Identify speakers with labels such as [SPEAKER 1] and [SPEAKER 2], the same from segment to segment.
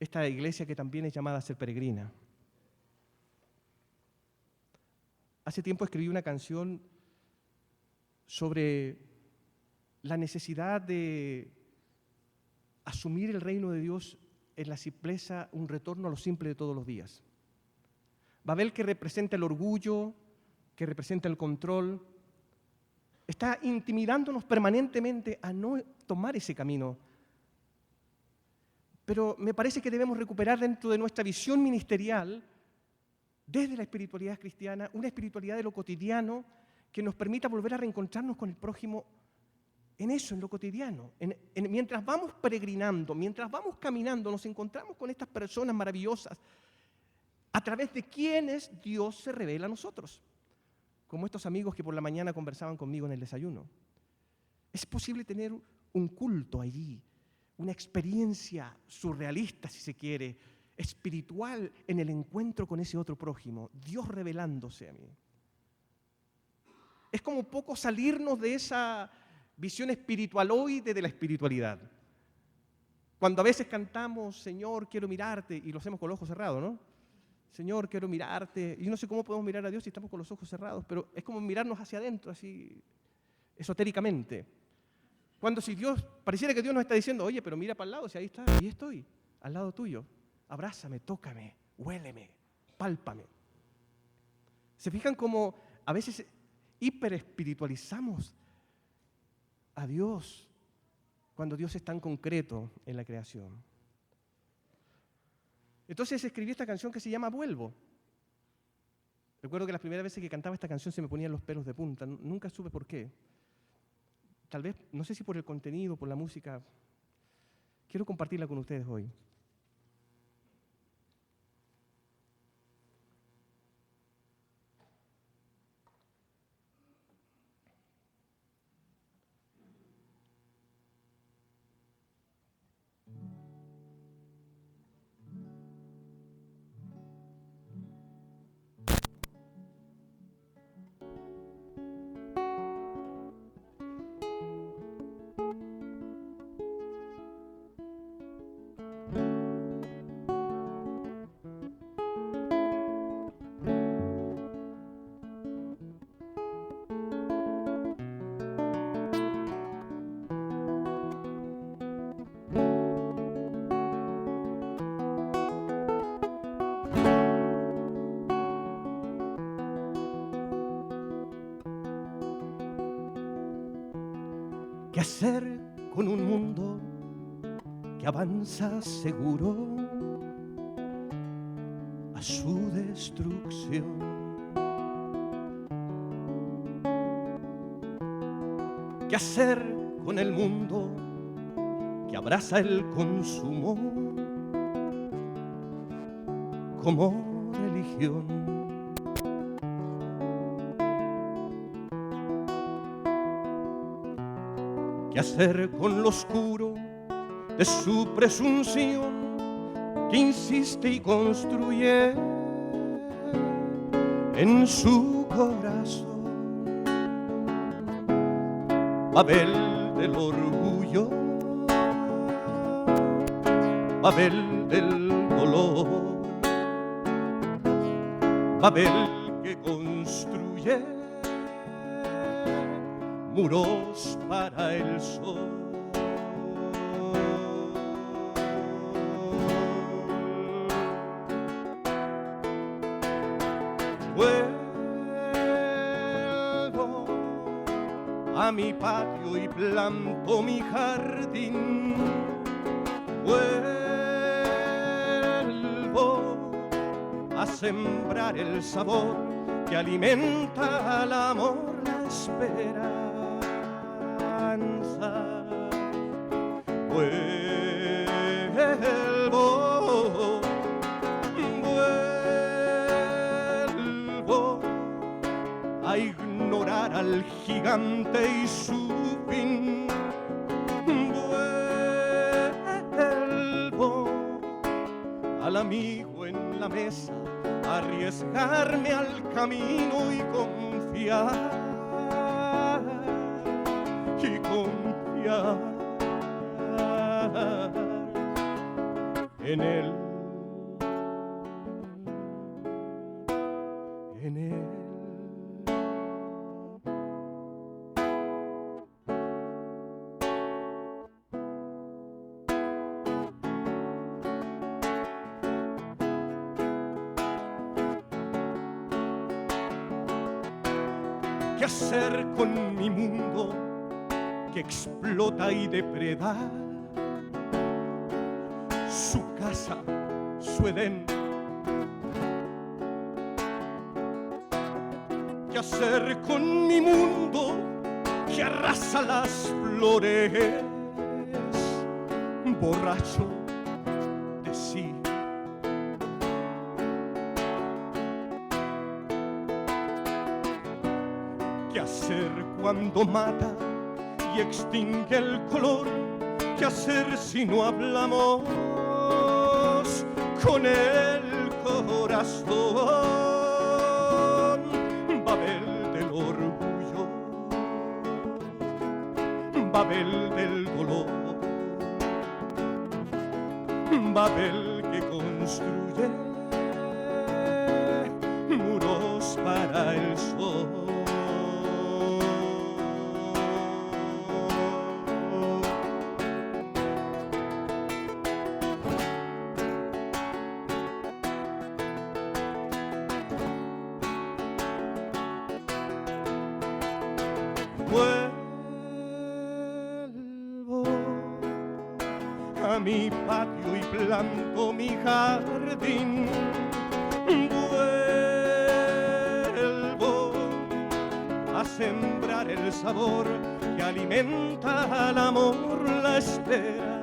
[SPEAKER 1] esta iglesia que también es llamada a ser peregrina. Hace tiempo escribí una canción sobre la necesidad de asumir el reino de Dios en la simpleza, un retorno a lo simple de todos los días. Babel, que representa el orgullo, que representa el control, está intimidándonos permanentemente a no tomar ese camino. Pero me parece que debemos recuperar dentro de nuestra visión ministerial, desde la espiritualidad cristiana, una espiritualidad de lo cotidiano que nos permita volver a reencontrarnos con el prójimo en eso, en lo cotidiano. Mientras vamos peregrinando, mientras vamos caminando, nos encontramos con estas personas maravillosas a través de quienes Dios se revela a nosotros. Como estos amigos que por la mañana conversaban conmigo en el desayuno. Es posible tener un culto allí, una experiencia surrealista, si se quiere, espiritual en el encuentro con ese otro prójimo, Dios revelándose a mí. Es como poco salirnos de esa visión espiritualoide de la espiritualidad. Cuando a veces cantamos, Señor, quiero mirarte, y lo hacemos con los ojos cerrados, ¿no? Señor, quiero mirarte. Y yo no sé cómo podemos mirar a Dios si estamos con los ojos cerrados, pero es como mirarnos hacia adentro, así, esotéricamente. Cuando si Dios, pareciera que Dios nos está diciendo, oye, pero mira para el lado, si ahí está, ahí estoy, al lado tuyo. Abrázame, tócame, huéleme, pálpame. ¿Se fijan cómo a veces hiperespiritualizamos a Dios cuando Dios es tan concreto en la creación? Entonces escribí esta canción que se llama Vuelvo. Recuerdo que las primeras veces que cantaba esta canción se me ponían los pelos de punta. Nunca supe por qué. Tal vez, no sé si por el contenido, por la música. Quiero compartirla con ustedes hoy. ¿Qué hacer con un mundo que avanza seguro a su destrucción? ¿Qué hacer con el mundo que abraza el consumo como religión? ¿Qué hacer con lo oscuro de su presunción que insiste y construye en su corazón? Babel del orgullo, Babel del dolor, Babel que construye muros para el sol. Vuelvo a mi patio y planto mi jardín. Vuelvo a sembrar el sabor que alimenta al amor, la esperanza. Vuelvo a ignorar al gigante y su fin. Vuelvo al amigo en la mesa, a arriesgarme al camino y confiar. en Él, en Él. ¿Qué hacer con mi mundo que explota y depreda? Su casa, su Edén. ¿Qué hacer con mi mundo que arrasa las flores? Borracho de sí. ¿Qué hacer cuando mata y extingue el color? ¿Qué hacer si no hablamos con el corazón? Babel del orgullo, Babel del dolor, Babel que construye muros para el sol. Vuelvo a mi patio y planto mi jardín. Vuelvo a sembrar el sabor que alimenta al amor, la esperanza.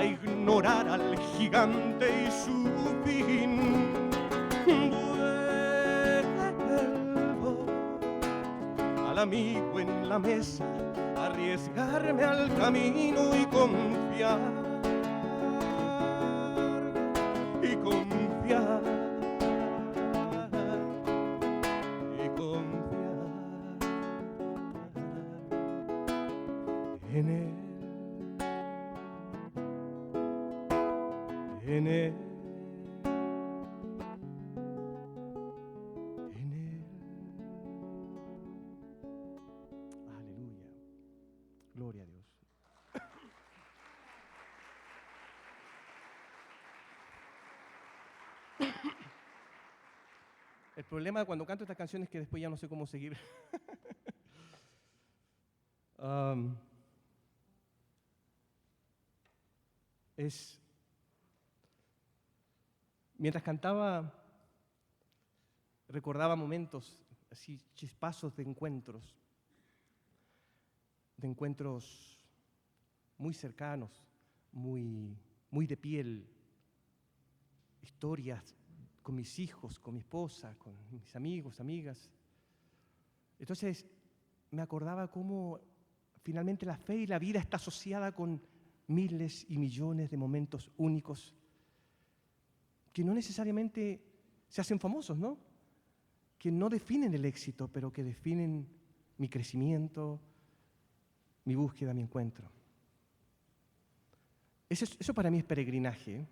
[SPEAKER 1] Ignorar al gigante y su fin. Vuelvo al amigo en la mesa, arriesgarme al camino y confiar, y confiar, y confiar en él. En Él, en Él. Aleluya. Gloria a Dios. El problema cuando canto estas canciones es que después ya no sé cómo seguir. Mientras cantaba, recordaba momentos, así chispazos de encuentros muy cercanos, muy de piel, historias con mis hijos, con mi esposa, con mis amigos, amigas. Entonces me acordaba cómo finalmente la fe y la vida está asociada con miles y millones de momentos únicos que no necesariamente se hacen famosos, ¿no? Que no definen el éxito, pero que definen mi crecimiento, mi búsqueda, mi encuentro. Eso para mí es peregrinaje, ¿eh?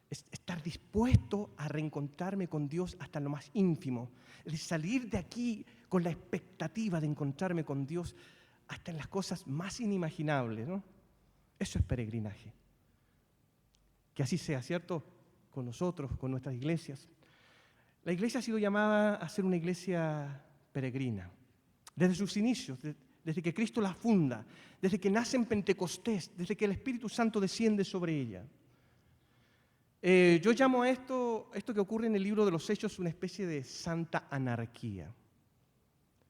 [SPEAKER 1] Es estar dispuesto a reencontrarme con Dios hasta lo más ínfimo, es salir de aquí con la expectativa de encontrarme con Dios hasta en las cosas más inimaginables, ¿no? Eso es peregrinaje. Que así sea, ¿cierto? Con nosotros, con nuestras iglesias. La iglesia ha sido llamada a ser una iglesia peregrina. Desde sus inicios, desde que Cristo la funda, desde que nace en Pentecostés, desde que el Espíritu Santo desciende sobre ella. Yo llamo a esto que ocurre en el libro de los Hechos una especie de santa anarquía.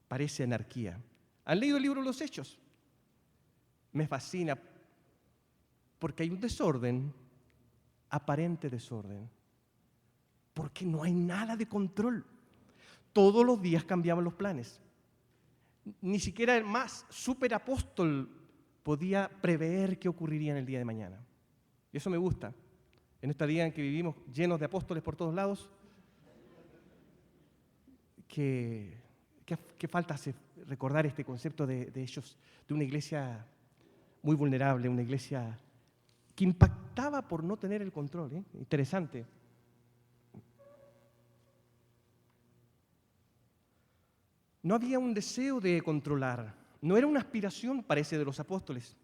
[SPEAKER 1] Parece anarquía. ¿Han leído el libro de los Hechos? Me fascina porque hay un desorden, aparente desorden, porque no hay nada de control. Todos los días cambiaban los planes. Ni siquiera el más superapóstol podía prever qué ocurriría en el día de mañana. Y eso me gusta. En este día en que vivimos llenos de apóstoles por todos lados, que falta hace recordar este concepto de ellos, de una iglesia muy vulnerable, una iglesia que impactaba por no tener el control. Interesante. No había un deseo de controlar, no era una aspiración, parece, de los apóstoles.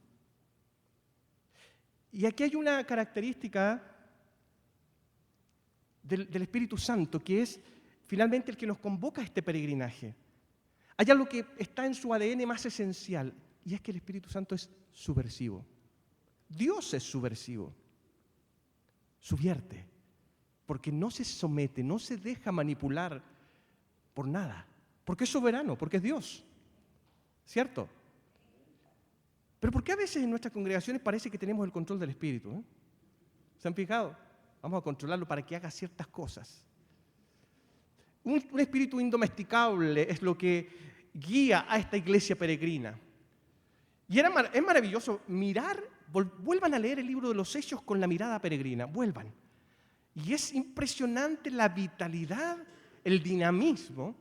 [SPEAKER 1] Y aquí hay una característica del Espíritu Santo, que es finalmente el que nos convoca a este peregrinaje. Hay algo que está en su ADN más esencial, y es que el Espíritu Santo es subversivo. Dios es subversivo, subvierte, porque no se somete, no se deja manipular por nada, porque es soberano, porque es Dios, ¿cierto? Pero ¿por qué a veces en nuestras congregaciones parece que tenemos el control del Espíritu? ¿Se han fijado? Vamos a controlarlo para que haga ciertas cosas. Un espíritu indomesticable es lo que guía a esta iglesia peregrina. Y es maravilloso mirar, vuelvan a leer el libro de los Hechos con la mirada peregrina, vuelvan. Y es impresionante la vitalidad, el dinamismo,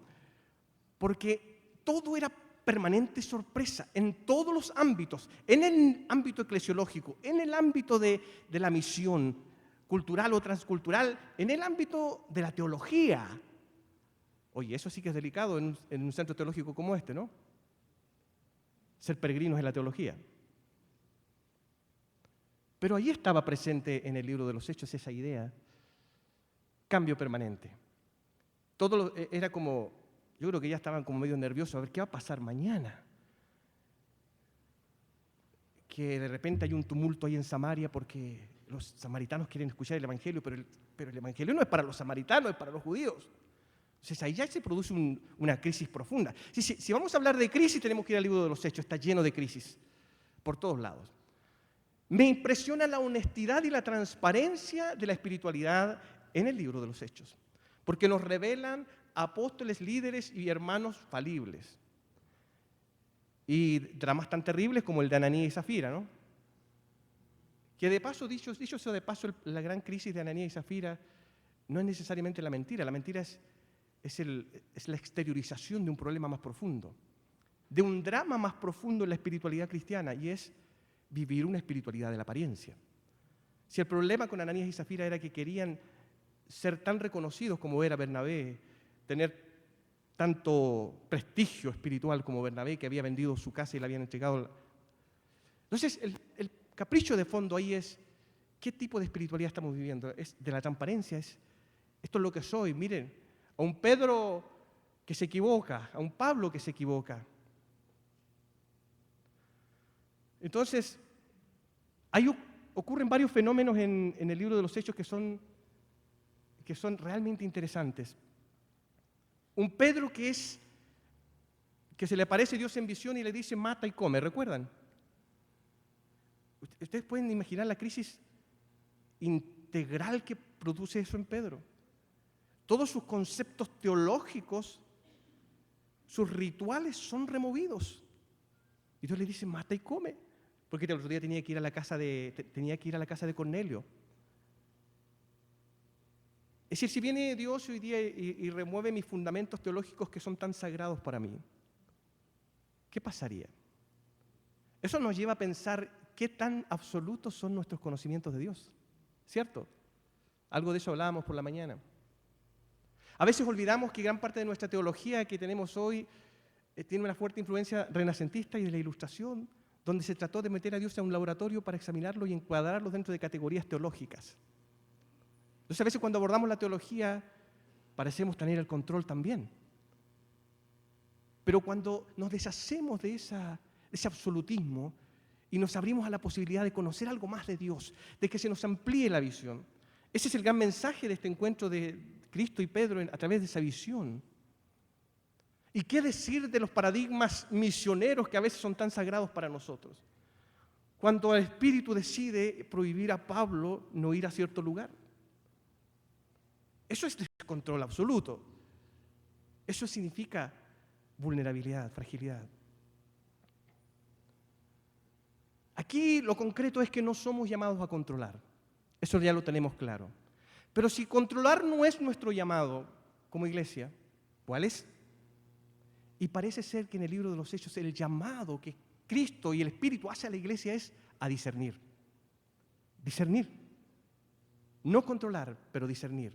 [SPEAKER 1] porque todo era permanente sorpresa en todos los ámbitos, en el ámbito eclesiológico, en el ámbito de la misión cultural o transcultural, en el ámbito de la teología. Oye, eso sí que es delicado en un centro teológico como este, ¿no? Ser peregrinos en la teología. Pero ahí estaba presente en el libro de los Hechos esa idea, cambio permanente. Todo era como, yo creo que ya estaban como medio nerviosos, a ver qué va a pasar mañana. Que de repente hay un tumulto ahí en Samaria porque los samaritanos quieren escuchar el Evangelio, pero el Evangelio no es para los samaritanos, es para los judíos. Entonces ahí ya se produce una crisis profunda. Si vamos a hablar de crisis, tenemos que ir al libro de los Hechos, está lleno de crisis por todos lados. Me impresiona la honestidad y la transparencia de la espiritualidad en el libro de los Hechos, porque nos revelan apóstoles, líderes y hermanos falibles. Y dramas tan terribles como el de Ananías y Zafira, ¿no? Que de paso, dicho sea de paso, la gran crisis de Ananías y Zafira no es necesariamente la mentira es la exteriorización de un problema más profundo, de un drama más profundo en la espiritualidad cristiana, y es vivir una espiritualidad de la apariencia. Si el problema con Ananías y Zafira era que querían ser tan reconocidos como era Bernabé, tener tanto prestigio espiritual como Bernabé, que había vendido su casa y la habían entregado. Entonces, el capricho de fondo ahí es, ¿qué tipo de espiritualidad estamos viviendo? Es de la transparencia, esto es lo que soy, miren, a un Pedro que se equivoca, a un Pablo que se equivoca. Entonces, ahí ocurren varios fenómenos en el libro de los Hechos que son realmente interesantes. Un Pedro que se le aparece Dios en visión y le dice, mata y come, ¿recuerdan? Ustedes pueden imaginar la crisis integral que produce eso en Pedro. Todos sus conceptos teológicos, sus rituales son removidos. Y Dios le dice, mata y come. Porque el otro día tenía que ir a la casa de Cornelio. Es decir, si viene Dios hoy día y remueve mis fundamentos teológicos que son tan sagrados para mí, ¿qué pasaría? Eso nos lleva a pensar qué tan absolutos son nuestros conocimientos de Dios, ¿cierto? Algo de eso hablábamos por la mañana. A veces olvidamos que gran parte de nuestra teología que tenemos hoy tiene una fuerte influencia renacentista y de la Ilustración, donde se trató de meter a Dios a un laboratorio para examinarlo y encuadrarlo dentro de categorías teológicas. Entonces a veces cuando abordamos la teología parecemos tener el control también. Pero cuando nos deshacemos de ese absolutismo y nos abrimos a la posibilidad de conocer algo más de Dios, de que se nos amplíe la visión, ese es el gran mensaje de este encuentro de Cristo y Pedro a través de esa visión. ¿Y qué decir de los paradigmas misioneros que a veces son tan sagrados para nosotros? Cuando el Espíritu decide prohibir a Pablo no ir a cierto lugar. Eso es descontrol absoluto. Eso significa vulnerabilidad, fragilidad. Aquí lo concreto es que no somos llamados a controlar. Eso ya lo tenemos claro. Pero si controlar no es nuestro llamado como iglesia, ¿cuál es Y parece ser que en el libro de los Hechos el llamado que Cristo y el Espíritu hace a la iglesia es a discernir. Discernir. No controlar, pero discernir.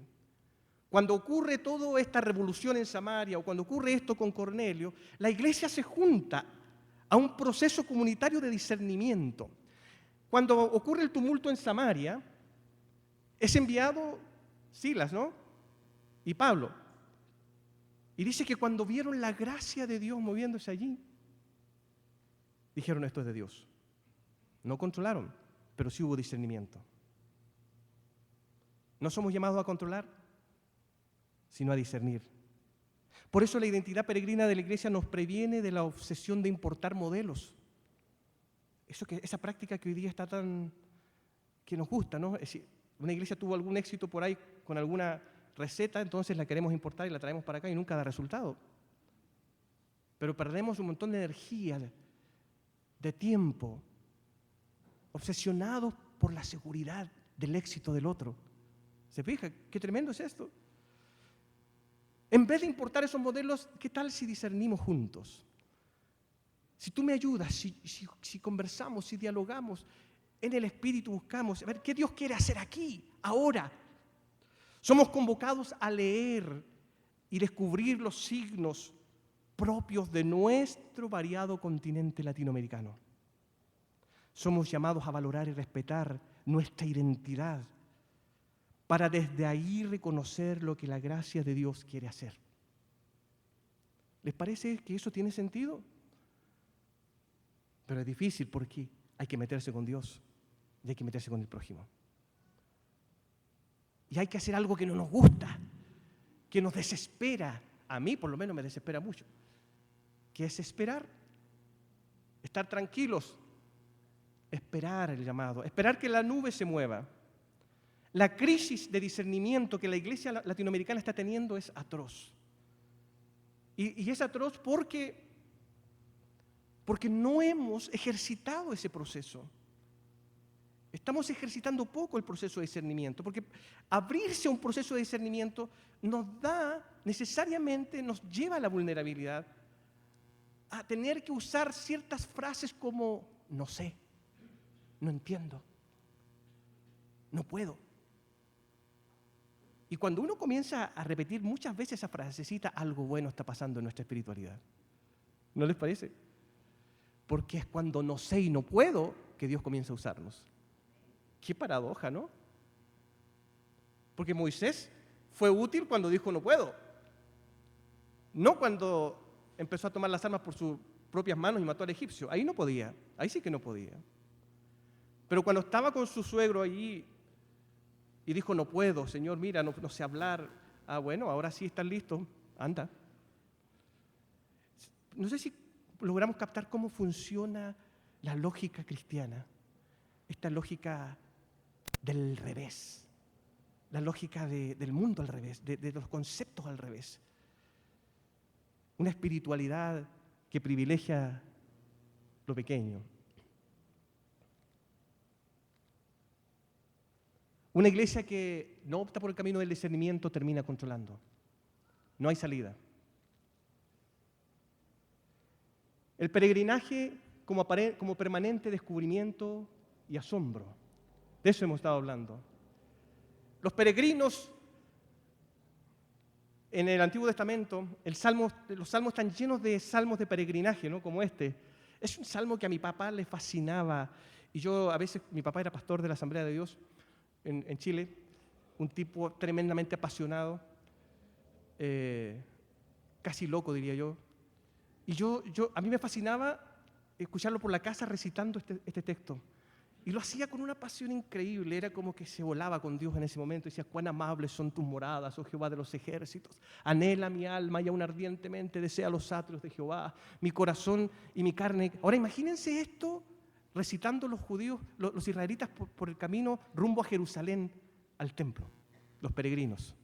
[SPEAKER 1] Cuando ocurre toda esta revolución en Samaria o cuando ocurre esto con Cornelio, la iglesia se junta a un proceso comunitario de discernimiento. Cuando ocurre el tumulto en Samaria, es enviado Silas, ¿no? Y Pablo. Y dice que cuando vieron la gracia de Dios moviéndose allí, dijeron: esto es de Dios. No controlaron, pero sí hubo discernimiento. No somos llamados a controlar, sino a discernir. Por eso la identidad peregrina de la iglesia nos previene de la obsesión de importar modelos. Esa práctica que hoy día está que nos gusta, ¿no? Es decir, una iglesia tuvo algún éxito por ahí con alguna receta, entonces la queremos importar y la traemos para acá y nunca da resultado. Pero perdemos un montón de energía, de tiempo, obsesionados por la seguridad del éxito del otro. ¿Se fija? Qué tremendo es esto. En vez de importar esos modelos, ¿qué tal si discernimos juntos? Si tú me ayudas, si conversamos, si dialogamos, en el Espíritu buscamos, a ver, ¿qué Dios quiere hacer aquí, ahora? Somos convocados a leer y descubrir los signos propios de nuestro variado continente latinoamericano. Somos llamados a valorar y respetar nuestra identidad para desde ahí reconocer lo que la gracia de Dios quiere hacer. ¿Les parece que eso tiene sentido? Pero es difícil porque hay que meterse con Dios y hay que meterse con el prójimo. Y hay que hacer algo que no nos gusta, que nos desespera. A mí por lo menos me desespera mucho. ¿Qué es esperar? Estar tranquilos, esperar el llamado, esperar que la nube se mueva. La crisis de discernimiento que la iglesia latinoamericana está teniendo es atroz. Y es atroz porque no hemos ejercitado ese proceso. Estamos ejercitando poco el proceso de discernimiento, porque abrirse a un proceso de discernimiento necesariamente nos lleva a la vulnerabilidad, a tener que usar ciertas frases como no sé, no entiendo, no puedo. Y cuando uno comienza a repetir muchas veces esa frasecita, algo bueno está pasando en nuestra espiritualidad. ¿No les parece? Porque es cuando no sé y no puedo que Dios comienza a usarnos. Qué paradoja, ¿no? Porque Moisés fue útil cuando dijo no puedo. No cuando empezó a tomar las armas por sus propias manos y mató al egipcio. Ahí no podía, ahí sí que no podía. Pero cuando estaba con su suegro allí y dijo no puedo, Señor, mira, no sé hablar. Ah, bueno, ahora sí estás listo, anda. No sé si logramos captar cómo funciona la lógica cristiana. Esta lógica del revés, la lógica del mundo al revés, de los conceptos al revés. Una espiritualidad que privilegia lo pequeño. Una iglesia que no opta por el camino del discernimiento termina controlando. No hay salida. El peregrinaje como permanente descubrimiento y asombro. De eso hemos estado hablando. Los peregrinos en el Antiguo Testamento, los salmos están llenos de salmos de peregrinaje, ¿no? Como este. Es un salmo que a mi papá le fascinaba. Y yo a veces, mi papá era pastor de la Asamblea de Dios en Chile, un tipo tremendamente apasionado, casi loco diría yo. Y a mí me fascinaba escucharlo por la casa recitando este texto. Y lo hacía con una pasión increíble, era como que se volaba con Dios en ese momento. Decía, cuán amables son tus moradas, oh Jehová de los ejércitos. Anhela mi alma y aún ardientemente desea los atrios de Jehová, mi corazón y mi carne. Ahora imagínense esto recitando los judíos, los israelitas por el camino rumbo a Jerusalén, al templo, los peregrinos.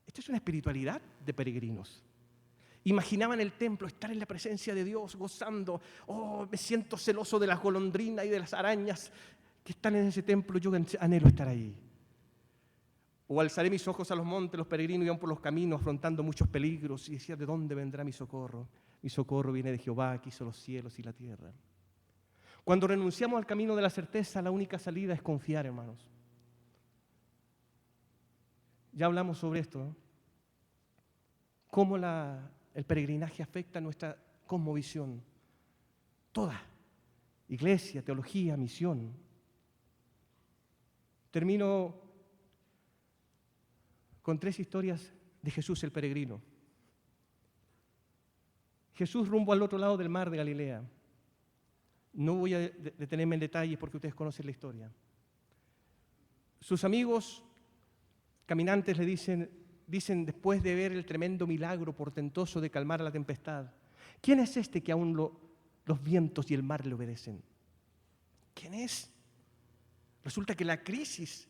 [SPEAKER 1] Esto es una espiritualidad de peregrinos. Imaginaban el templo, estar en la presencia de Dios, gozando. Oh, me siento celoso de las golondrinas y de las arañas que están en ese templo. Yo anhelo estar ahí. O alzaré mis ojos a los montes, los peregrinos iban por los caminos afrontando muchos peligros y decían, ¿de dónde vendrá mi socorro? Mi socorro viene de Jehová, que hizo los cielos y la tierra. Cuando renunciamos al camino de la certeza, la única salida es confiar, hermanos. Ya hablamos sobre esto, ¿no? Cómo el peregrinaje afecta nuestra cosmovisión. Toda. Iglesia, teología, misión. Termino con 3 historias de Jesús el peregrino. Jesús rumbo al otro lado del mar de Galilea. No voy a detenerme en detalles porque ustedes conocen la historia. Sus amigos caminantes le dicen después de ver el tremendo milagro portentoso de calmar a la tempestad, ¿quién es este que aún los vientos y el mar le obedecen? ¿Quién es? Resulta que la crisis,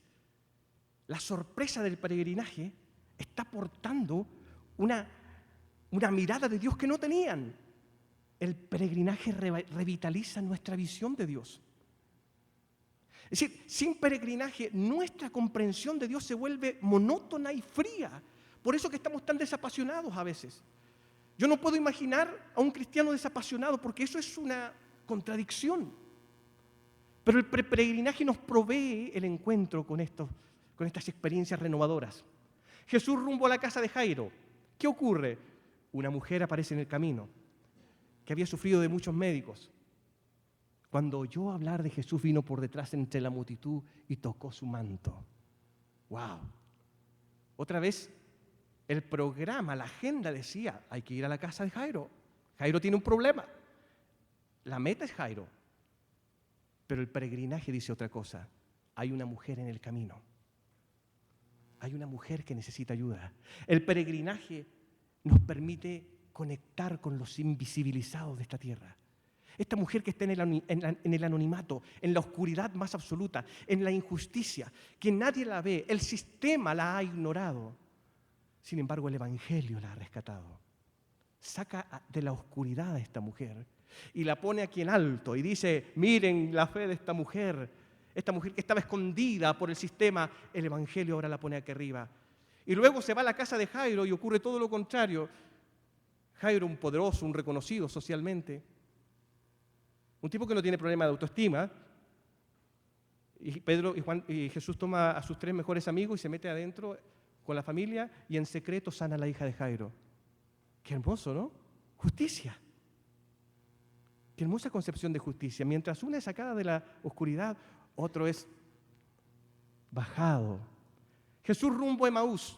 [SPEAKER 1] la sorpresa del peregrinaje está aportando una mirada de Dios que no tenían. El peregrinaje revitaliza nuestra visión de Dios. Es decir, sin peregrinaje nuestra comprensión de Dios se vuelve monótona y fría. Por eso que estamos tan desapasionados a veces. Yo no puedo imaginar a un cristiano desapasionado porque eso es una contradicción. Pero el peregrinaje nos provee el encuentro con estas experiencias renovadoras. Jesús rumbo a la casa de Jairo. ¿Qué ocurre? Una mujer aparece en el camino que había sufrido de muchos médicos. Cuando oyó hablar de Jesús, vino por detrás entre la multitud y tocó su manto. ¡Wow! Otra vez, el programa, la agenda decía, hay que ir a la casa de Jairo. Jairo tiene un problema. La meta es Jairo. Pero el peregrinaje dice otra cosa. Hay una mujer en el camino. Hay una mujer que necesita ayuda. El peregrinaje nos permite conectar con los invisibilizados de esta tierra. Esta mujer que está en el anonimato, en la oscuridad más absoluta, en la injusticia, que nadie la ve, el sistema la ha ignorado. Sin embargo, el Evangelio la ha rescatado. Saca de la oscuridad a esta mujer y la pone aquí en alto y dice, miren la fe de esta mujer que estaba escondida por el sistema, el Evangelio ahora la pone aquí arriba. Y luego se va a la casa de Jairo y ocurre todo lo contrario. Jairo, un poderoso, un reconocido socialmente, un tipo que no tiene problema de autoestima, y Pedro y Juan y Jesús toma a sus 3 mejores amigos y se mete adentro con la familia y en secreto sana a la hija de Jairo. Qué hermoso, ¿no? Justicia. Qué hermosa concepción de justicia. Mientras una es sacada de la oscuridad, otro es bajado. Jesús rumbo a Emaús.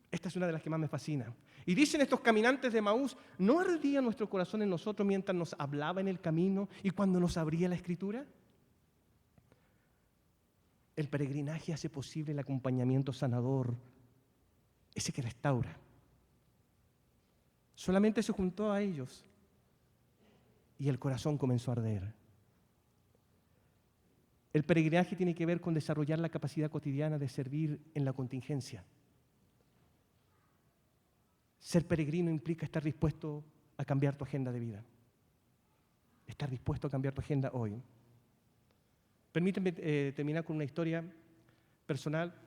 [SPEAKER 1] Esta es una de las que más me fascina. Y dicen estos caminantes de Emaús, ¿no ardía nuestro corazón en nosotros mientras nos hablaba en el camino y cuando nos abría la Escritura? El peregrinaje hace posible el acompañamiento sanador, ese que restaura. Solamente se juntó a ellos y el corazón comenzó a arder. El peregrinaje tiene que ver con desarrollar la capacidad cotidiana de servir en la contingencia. Ser peregrino implica estar dispuesto a cambiar tu agenda de vida. Estar dispuesto a cambiar tu agenda hoy. Permítanme terminar con una historia personal.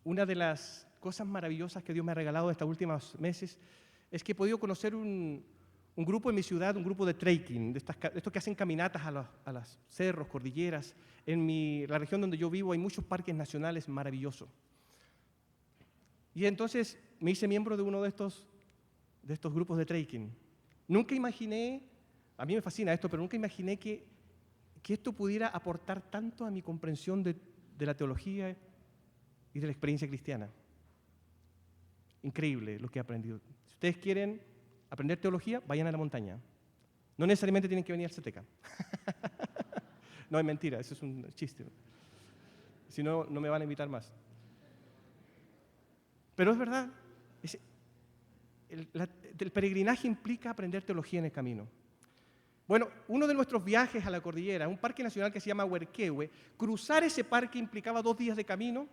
[SPEAKER 1] Una de las cosas maravillosas que Dios me ha regalado estos últimos meses es que he podido conocer un grupo en mi ciudad, un grupo de trekking, de estos que hacen caminatas a los cerros, cordilleras. En la región donde yo vivo hay muchos parques nacionales maravillosos. Y entonces me hice miembro de uno de estos grupos de trekking. Nunca imaginé, a mí me fascina esto, pero nunca imaginé que esto pudiera aportar tanto a mi comprensión de la teología y de la experiencia cristiana. Increíble lo que he aprendido. Si ustedes quieren aprender teología, vayan a la montaña. No necesariamente tienen que venir al CETECA. No, es mentira, eso es un chiste. Si no, no me van a invitar más. Pero es verdad, el peregrinaje implica aprender teología en el camino. Bueno, uno de nuestros viajes a la cordillera, un parque nacional que se llama Huerquehue, cruzar ese parque implicaba 2 días de camino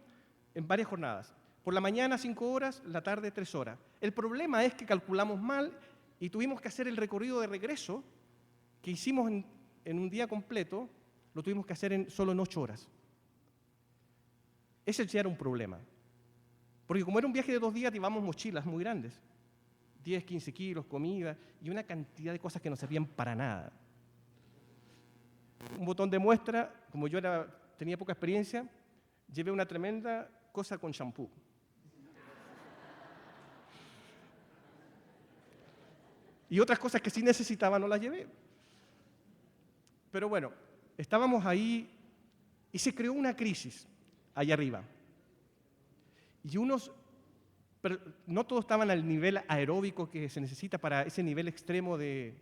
[SPEAKER 1] en varias jornadas. Por la mañana 5 horas, la tarde 3 horas. El problema es que calculamos mal y tuvimos que hacer el recorrido de regreso que hicimos en un día completo lo tuvimos que hacer solo en 8 horas. Ese ya era un problema. Porque como era un viaje de 2 días, llevamos mochilas muy grandes. 10, 15 kilos, comida y una cantidad de cosas que no servían para nada. Un botón de muestra, como yo tenía poca experiencia, llevé una tremenda cosa con champú. Y otras cosas que sí necesitaba no las llevé. Pero bueno, estábamos ahí y se creó una crisis allá arriba. Y pero no todos estaban al nivel aeróbico que se necesita para ese nivel extremo de...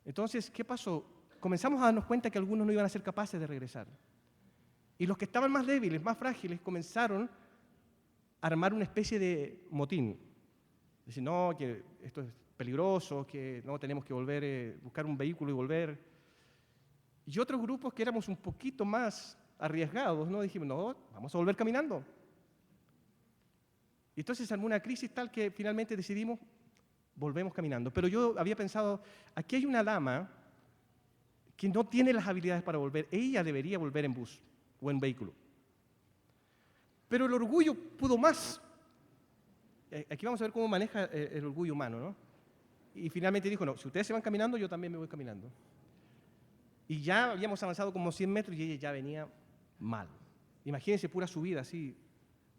[SPEAKER 1] Entonces, ¿qué pasó? Comenzamos a darnos cuenta que algunos no iban a ser capaces de regresar. Y los que estaban más débiles, más frágiles, comenzaron a armar una especie de motín. Decir, no, que esto es peligroso, que no tenemos que volver, buscar un vehículo y volver. Y otros grupos que éramos un poquito más arriesgados, ¿no? Dijimos, no, vamos a volver caminando. Y entonces se armó una crisis tal que finalmente decidimos, volvemos caminando. Pero yo había pensado, aquí hay una dama que no tiene las habilidades para volver. Ella debería volver en bus o en vehículo. Pero el orgullo pudo más. Aquí vamos a ver cómo maneja el orgullo humano, ¿no? Y finalmente dijo, no, si ustedes se van caminando, yo también me voy caminando. Y ya habíamos avanzado como 100 metros y ella ya venía mal. Imagínense, pura subida así,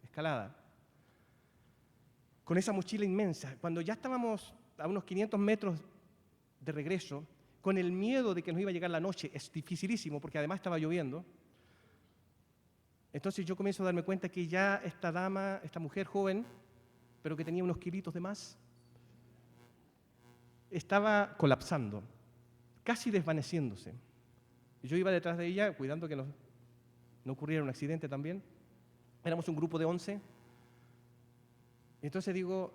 [SPEAKER 1] escalada. Con esa mochila inmensa. Cuando ya estábamos a unos 500 metros de regreso, con el miedo de que nos iba a llegar la noche, es dificilísimo porque además estaba lloviendo. Entonces yo comienzo a darme cuenta que ya esta dama, esta mujer joven, pero que tenía unos kilitos de más, estaba colapsando, casi desvaneciéndose. Yo iba detrás de ella cuidando que no ocurriera un accidente también. Éramos un grupo de 11. Entonces digo,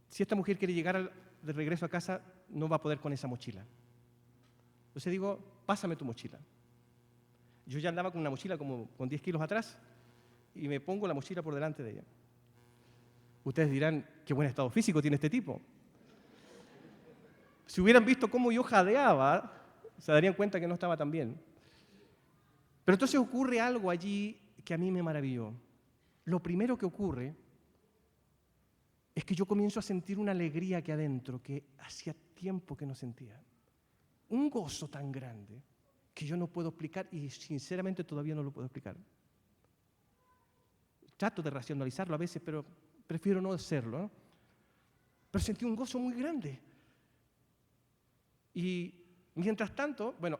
[SPEAKER 1] si esta mujer quiere llegar de regreso a casa, no va a poder con esa mochila. Entonces digo, pásame tu mochila. Yo ya andaba con una mochila como con 10 kilos atrás y me pongo la mochila por delante de ella. Ustedes dirán, qué buen estado físico tiene este tipo. Si hubieran visto cómo yo jadeaba, se darían cuenta que no estaba tan bien. Pero entonces ocurre algo allí que a mí me maravilló. Lo primero que ocurre es que yo comienzo a sentir una alegría aquí adentro que hacía tiempo que no sentía. Un gozo tan grande que yo no puedo explicar y sinceramente todavía no lo puedo explicar. Trato de racionalizarlo a veces, pero prefiero no hacerlo, ¿no? Pero sentí un gozo muy grande. Y mientras tanto, bueno,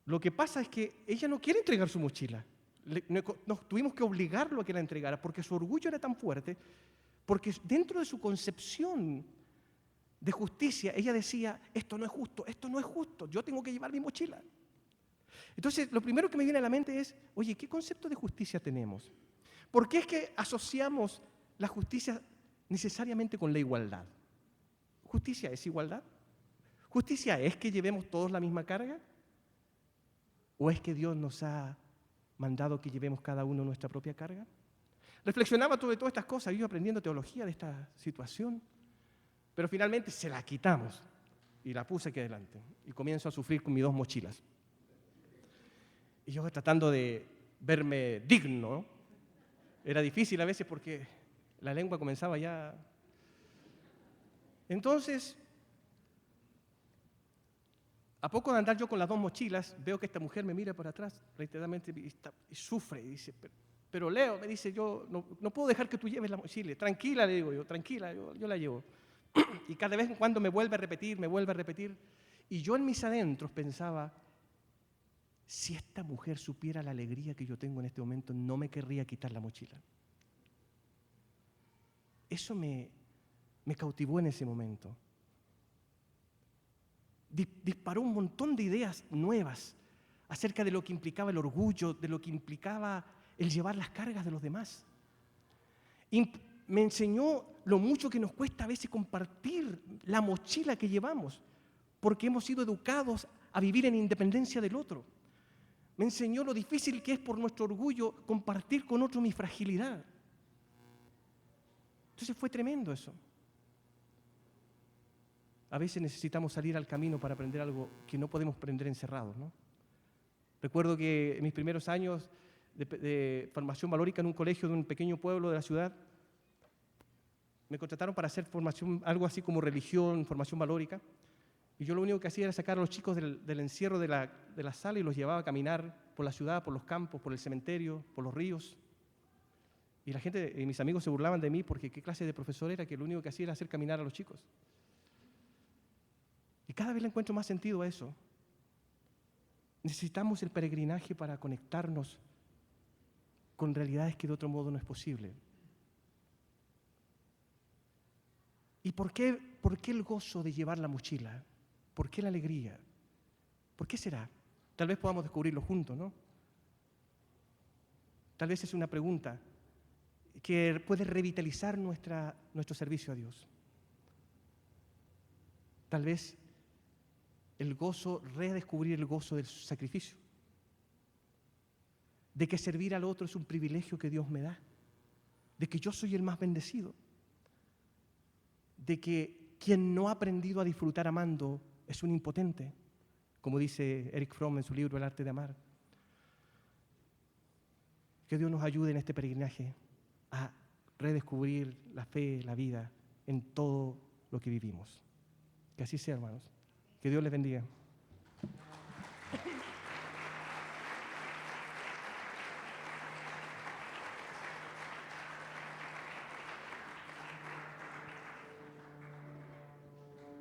[SPEAKER 1] lo que pasa es que ella no quiere entregar su mochila. Nos tuvimos que obligarlo a que la entregara porque su orgullo era tan fuerte, porque dentro de su concepción de justicia, ella decía, esto no es justo, yo tengo que llevar mi mochila. Entonces, lo primero que me viene a la mente es, oye, ¿qué concepto de justicia tenemos? ¿Por qué es que asociamos la justicia necesariamente con la igualdad? ¿Justicia es igualdad? ¿Justicia es que llevemos todos la misma carga? ¿O es que Dios nos ha mandado que llevemos cada uno nuestra propia carga? Reflexionaba sobre todas estas cosas, iba aprendiendo teología de esta situación, pero finalmente se la quitamos y la puse aquí adelante y comienzo a sufrir con mis 2 mochilas. Y yo tratando de verme digno, ¿no? Era difícil a veces porque la lengua comenzaba ya. Entonces, a poco de andar yo con las 2 mochilas, veo que esta mujer me mira para atrás reiteradamente y sufre y dice, pero Leo, me dice, yo no puedo dejar que tú lleves la mochila. Tranquila, le digo yo, tranquila, yo la llevo. Y cada vez en cuando me vuelve a repetir. Y yo en mis adentros pensaba, si esta mujer supiera la alegría que yo tengo en este momento, no me querría quitar la mochila. Eso me cautivó en ese momento. Disparó un montón de ideas nuevas acerca de lo que implicaba el orgullo, de lo que implicaba el llevar las cargas de los demás. Y me enseñó lo mucho que nos cuesta a veces compartir la mochila que llevamos, porque hemos sido educados a vivir en independencia del otro. Me enseñó lo difícil que es por nuestro orgullo compartir con otro mi fragilidad. Entonces fue tremendo eso. A veces necesitamos salir al camino para aprender algo que no podemos aprender encerrados, ¿no? Recuerdo que en mis primeros años de formación valórica en un colegio de un pequeño pueblo de la ciudad, me contrataron para hacer formación, algo así como religión, formación valórica, y yo lo único que hacía era sacar a los chicos del encierro de la sala y los llevaba a caminar por la ciudad, por los campos, por el cementerio, por los ríos. Y la gente, y mis amigos se burlaban de mí porque qué clase de profesor era, que lo único que hacía era hacer caminar a los chicos. Y cada vez le encuentro más sentido a eso. Necesitamos el peregrinaje para conectarnos con realidades que de otro modo no es posible. ¿Y por qué el gozo de llevar la mochila? ¿Por qué la alegría? ¿Por qué será? Tal vez podamos descubrirlo juntos, ¿no? Tal vez es una pregunta que puede revitalizar nuestro servicio a Dios. Tal vez el gozo, redescubrir el gozo del sacrificio, de que servir al otro es un privilegio que Dios me da, de que yo soy el más bendecido, de que quien no ha aprendido a disfrutar amando es un impotente, como dice Erich Fromm en su libro El arte de amar. Que Dios nos ayude en este peregrinaje a redescubrir la fe, la vida en todo lo que vivimos. Que así sea, hermanos. Que Dios les bendiga.